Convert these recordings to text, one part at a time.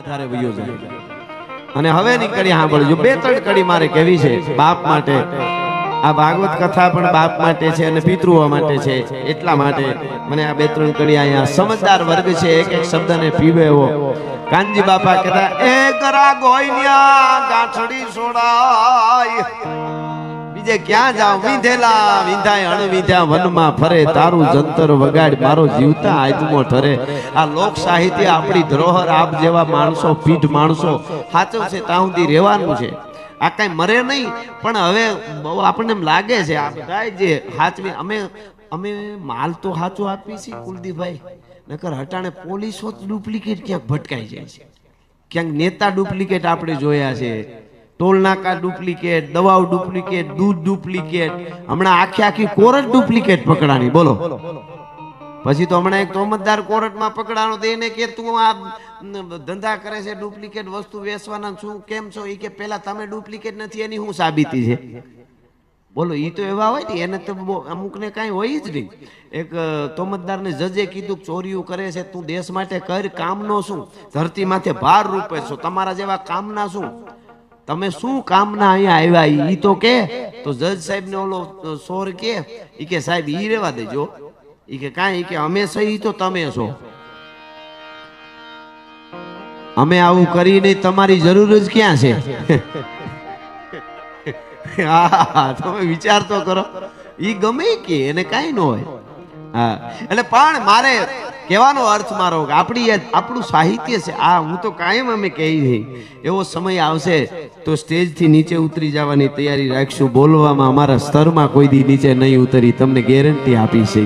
આધારે વયો જાય. અને હવે ની કડી સાંભળજો, 2-3 કડી મારે કહેવી છે બાપ માટે. આ ભાગવત કથા પણ બાપ માટે છે અને પિતૃઓ માટે છે. એટલા માટે મને આ 2-3 કડી અહીંયા સમજદાર વર્ગ છે, એક એક શબ્દને પીવે એવો. કાનજી બાપા કહેતા, એ કરા ગોઈન્યા ગાંઠડી સોડાય, બીજે ક્યાં જાવ, વિંધેલા વિંધાય અણવિંધ્યા વનમાં ફરે, તારું જંતર વગાડ મારો જીવતા આત્મો ઠરે. આ લોક સાહિત્ય આપણી ધરોહર, આપ જેવા માણસો, પીઠ માણસો સાચો છે ત્યાં સુધી રહેવાનું છે. આ કઈ મરે નહીં. પણ હવે બહુ આપણને એમ લાગે છે આ બધા જે હાચવી, અમે માલ તો સાચો આપી છીએ કુલદીપભાઈ, નકર હટાણે પોલીસો ડુપ્લિકેટ ક્યાંક ભટકાઈ જાય છે, ક્યાંક નેતા ડુપ્લિકેટ આપણે જોયા છે, ટોલ નાકા ડુપ્લિકેટ, દવાઓ ડુપ્લિકેટ, દૂધ ડુપ્લિકેટ, હમણાં આખી કોરટ ડુપ્લિકેટ પકડાની. બોલો, પછી તો હમણાં એક તોમતદાર કોર્ટમાં પકડાનો તો એને કે તું આ ધંધા કરે છે ડુપ્લિકેટ વસ્તુ વેચવાના, શું કેમ છો? એ કે પેલા તમે ડુપ્લિકેટ નથી એની શું સાબિતી છે? બોલો, ઈ તો એવા હોય ને, એને તો અમુકને કાંઈ હોય જ નહીં. એક તોમતદારને જજે કીધું ચોરીઓ કરે છે, તું દેશ માટે કર, કામનો શું? ધરતી માથે ભાર રૂપે છો, તમારા જેવા કામના શું? તમે શું કામના અહીંયા આવ્યા ઈ તો કે. તો જજ સાહેબ ને ઓલો સોર કે, ઈ કે સાહેબ ઈ રેવા દેજો, ઈ કે કાંઈ, ઈ કે અમે સહી તો તમે છો, અમે આવું કરી નહીં, તમારી જરૂર જ ક્યાં છે? હા, તમે વિચાર તો કરો. ઈ ગમે કે એને કાંઈ ન હોય. હા, એટલે પણ મારે કહેવાનો અર્થ મારો આપણું સાહિત્ય છે આ. હું તો કાયમ અમે કહી દઈ, એવો સમય આવશે તો સ્ટેજ થી નીચે ઉતરી જવાની તૈયારી રાખશું. બોલવામાં અમારા સ્તરમાં કોઈ દી નીચે નહીં ઉતરી, તમને ગેરંટી આપી છે.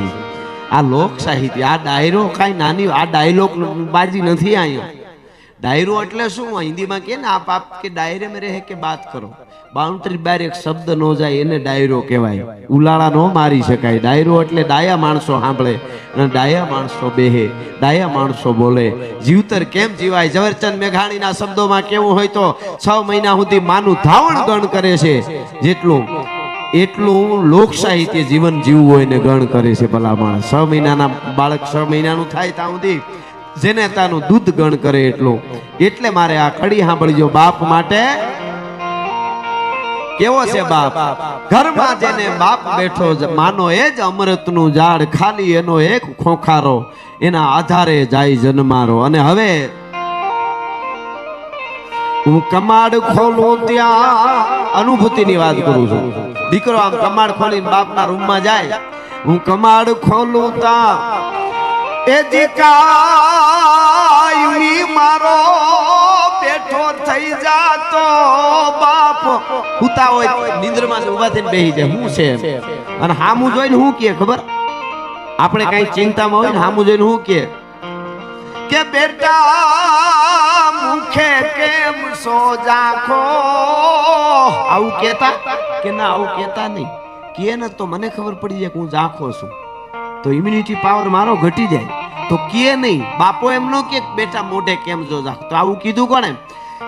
આ લોક સાહિત્ય, આ ડાયરો કાંઈ નાની, આ ડાયલોગ બાજી નથી અહીંયા. ડાયરો એટલે શું? હિન્દીમાં કે ને આપ કે ડાયરે में रह के बात करो, બાઉન્ડ્રી બહાર એક શબ્દ નો જાય એને ડાયરો કહેવાય. ઉલાળા નો મારી શકાય. ડાયરો એટલે ડાયા માણસો સાંભળે અને ડાયા માણસો બેહે, ડાયા માણસો બોલે. જીવતર કેમ જીવાય? ઝવેરચંદ મેઘાણીના શબ્દોમાં કેવું હોય તો 6 મહિના સુધી માનું ધાવણ ગણ કરે છે, એટલું લોક સાહિત્ય જીવન જીવવું હોય ને ગણ કરે છે. ભલા માણસ 6 મહિનાના બાળક 6 મહિનાનું થાય ત્યાં સુધી જેને તાનું દૂધ ગણ કરે એટલું. એટલે મારે આ કડી સાંભળજો. બાપ માટે કેવો છે બાપ? ઘરમાં જેને બાપ બેઠો, માનો એ જ અમૃતનું ઝાડ, ખાલી એનો એક ખોખારો, એના આધારે જાય જન્મારો. અને હવે હું કમાડ ખોલું ત્યાં અનુભૂતિની વાત કરું છું. દીકરો આમ કમાડ ખોલીને બાપના રૂમમાં જાય, હું કમાડ ખોલું ત્યાં એ જીકાઈ મારો બેઠો થઈ જાતો બાપ. હુતા હોય નિંદ્રમાં ઉભા થઈને બેહી જાય, હું છે? અને હામું જોઈને હું કે ખબર? આપણે કઈ ચિંતામાં હોય ને હામું જોઈને હું કે બેટા મુખે કેમ સો જાખો? આવું કેતા કે ના? આવું કેતા નહીં. કે ને તો મને ખબર પડી જાય કે હું જાખો છું, તો ઇમ્યુનિટી પાવર મારો ઘટી જાય. તો કે નહીં, બાપો એમ નો કે બેટા મોઢે કેમ જો જાખો. તો આવું કીધું કોણે?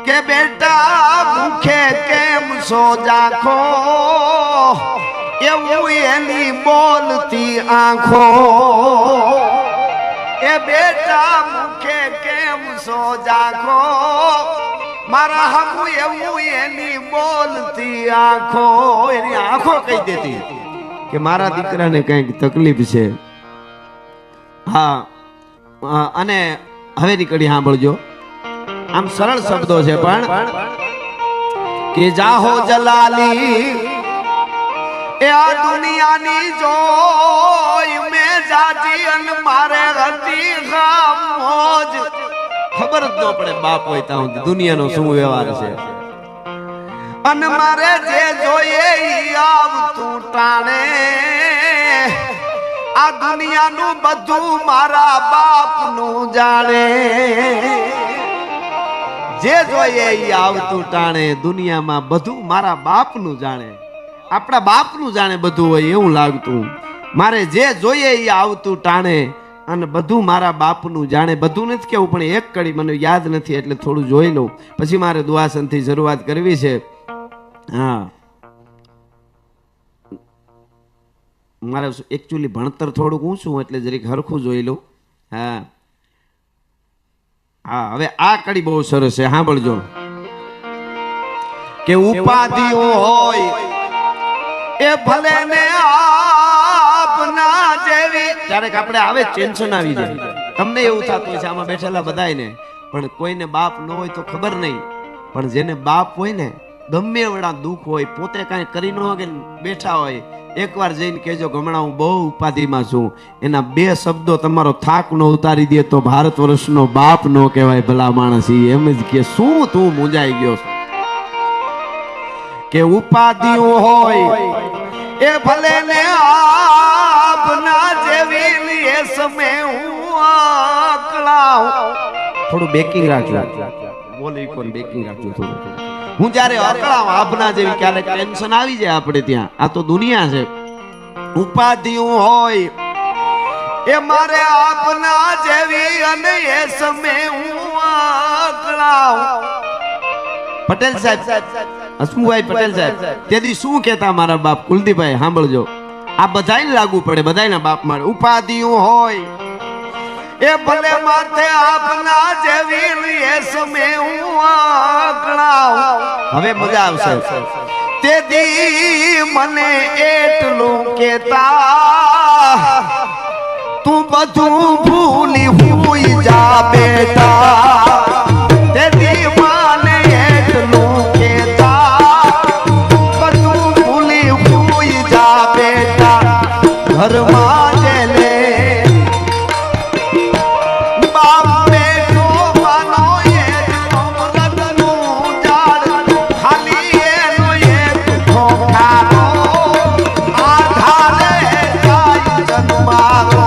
કે બેટા મુખે કેમ સો જાખો, એવું એની બોલતી આંખો. એ બેટા મુખે કેમ સો જાખો, મારા હમુ એવું એની બોલતી આંખો. એની આંખો કહી દેતી કે મારા દીકરાને કઈક તકલીફ છે. હા, અને હવે નીકળી સાંભળજો. આમ સરળ શબ્દો છે પણ કે જાહો જલાલી એ આ દુનિયાની જોઈ મેં જાજી અને મારે હતી ખામોજ. ખબર જ ન પડે બાપ હોય ત્યાં દુનિયાનો શું વ્યવહાર છે. અને મારે જે જોઈએ ઈ આવતું ટાણે, આ દુનિયાનું બધું મારા બાપનું જાણે. જે જોઈએ એ આવતું ટાણે, દુનિયામાં બધું મારા બાપનું જાણે. આપણા બાપનું જાણે બધું હોય એવું લાગતું. મારે જે જોઈએ એ આવતું ટાણે અને બધું મારા બાપનું જાણે. બધું નથી કેવું, પણ એક કડી મને યાદ નથી એટલે થોડું જોઈ લઉં, પછી મારે દુઆસનથી શરૂઆત કરવી છે. હા, મારે એકચ્યુઅલી ભણતર થોડુંક ઊંચું એટલે જરીક હરખું જોઈ લઉં. હા, હા, હવે આ કડી બહુ સરસ છે, સાંભળજો. કે ઉપાધિઓ હોય એ ભલે ને આપના જેવી. ક્યારેક આપણે આવે ટેન્શન આવી જાય, તમને એવું થતું હોય છે આમાં બેઠેલા બધાયને, પણ કોઈને બાપ ન હોય તો ખબર નહીં, પણ જેને બાપ હોય ને ગમે એવડા દુઃખ હોય, પોતે કાંઈ કરી ન હોય, બેઠા હોય, એકવાર જઈને કહેજો હમણાં હું બહુ ઉપાધિમાં છું, એના બે શબ્દો તમારો થાક નો ઉતારી દે તો ભારત વર્ષનો બાપ નો કહેવાય ભલા માણસ. એમ જ કે શું તું મૂંઝાઈ ગયો છો. કે ઉપાધિઓ હોય એ ભલે ને આપના જેવી એ સમય હું અકળાવ. થોડું બેકિંગ રાખજો, બોલી કોણ બેકિંગ રાખજો થોડું. હું જ્યારે અકળાવ આપના જેવી, ક્યારેક ટેન્શન આવી જાય આપણે ત્યાં, આ તો દુનિયા છે. ઉપાધિઓ હોય એ મારે આપના જેવી અને એ સમય હું અકળાવ. પટેલ સાહેબ, હસમુભાઈ પટેલ સાહેબ તેથી શું કહેતા મારા બાપ કુલદીપભાઈ, સાંભળજો. આ બધાને લાગુ પડે, બધાના બાપ મારે. ઉપાધિઓ હોય એ ભલે માથે આપના જેવી એ સમય હું અકળાવ. હવે મજા આવશે. તેથી મને એટલું કેતા તું બધું ભૂલી હુઈ જા બેટા. તેથી મને એટલું ઘરમાં જેને બાપ બેઠો માનો એ અમૃતનું ઝાડ, ખાલી એનો એક ખોખાનો આધારે જાય જન્મારો.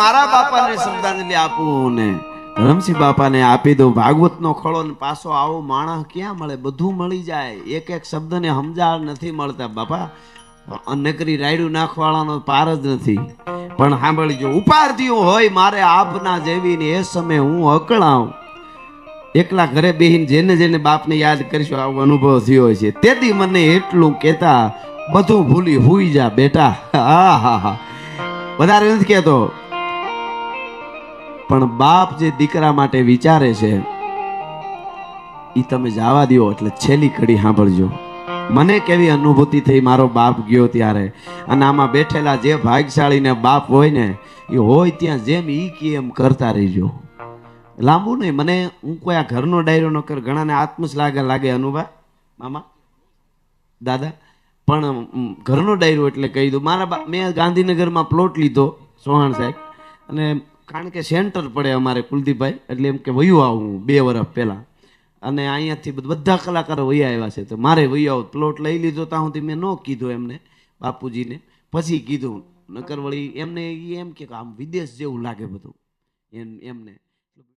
મારા બાપાને શ્રદ્ધાંજલિ આપું ને રમસી બાપાને આપી દઉં. ભાગવતનો ખોળો ને પાછો આવો માણસ ક્યાં મળે? બધું મળી જાય, એક એક શબ્દને સમજાણ નથી મળતા બાપા. નકરી રાયડું નાખવાળાનો પાર જ નથી. પણ સાંભળજો, ઉપાધિઓ હોય મારે આપના જેવી ને એ સમય હું અકળાવ. એકલા ઘરે બેહીને જેને જેને બાપને યાદ કરીશું આવો અનુભવ થયો છે. તેથી મને એટલું કહેતા બધું ભૂલી હુઈ જા બેટા. હા હા હા, વધારે નથી કહેતો, પણ બાપ જે દીકરા માટે વિચારે છે એ તમે જવા દો. એટલે છેલ્લી કડી સાંભળજો. મને કેવી અનુભૂતિ થઈ મારો બાપ ગયો ત્યારે. અને આમાં બેઠેલા જે ભાગ્યશાળીને બાપ હોય ને, એ હોય ત્યાં જેમ ઈ કે એમ કરતા રહીજો. લાંબુ નહીં, મને હું કોઈ આ ઘરનો ડાયરો ન કર, ઘણાને આત્મશ્લાઘ લાગે અનુભા મામા દાદા, પણ ઘરનો ડાયરો એટલે કહી દઉં. મારા મેં ગાંધીનગરમાં પ્લોટ લીધો ચૌહાણ સાહેબ, અને કારણ કે સેન્ટર પડે અમારે કુલદીપભાઈ, એટલે એમ કે વયું આવું 2 વર્ષ પહેલાં, અને અહીંયાથી બધા કલાકારો વયા આવ્યા છે, તો મારે વયું આવું. પ્લોટ લઈ લીધો ત્યાં સુધી મેં ન કીધું એમને બાપુજીને, પછી કીધું. નકર વળી એમને એમ કે આમ વિદેશ જેવું લાગે બધું એમને.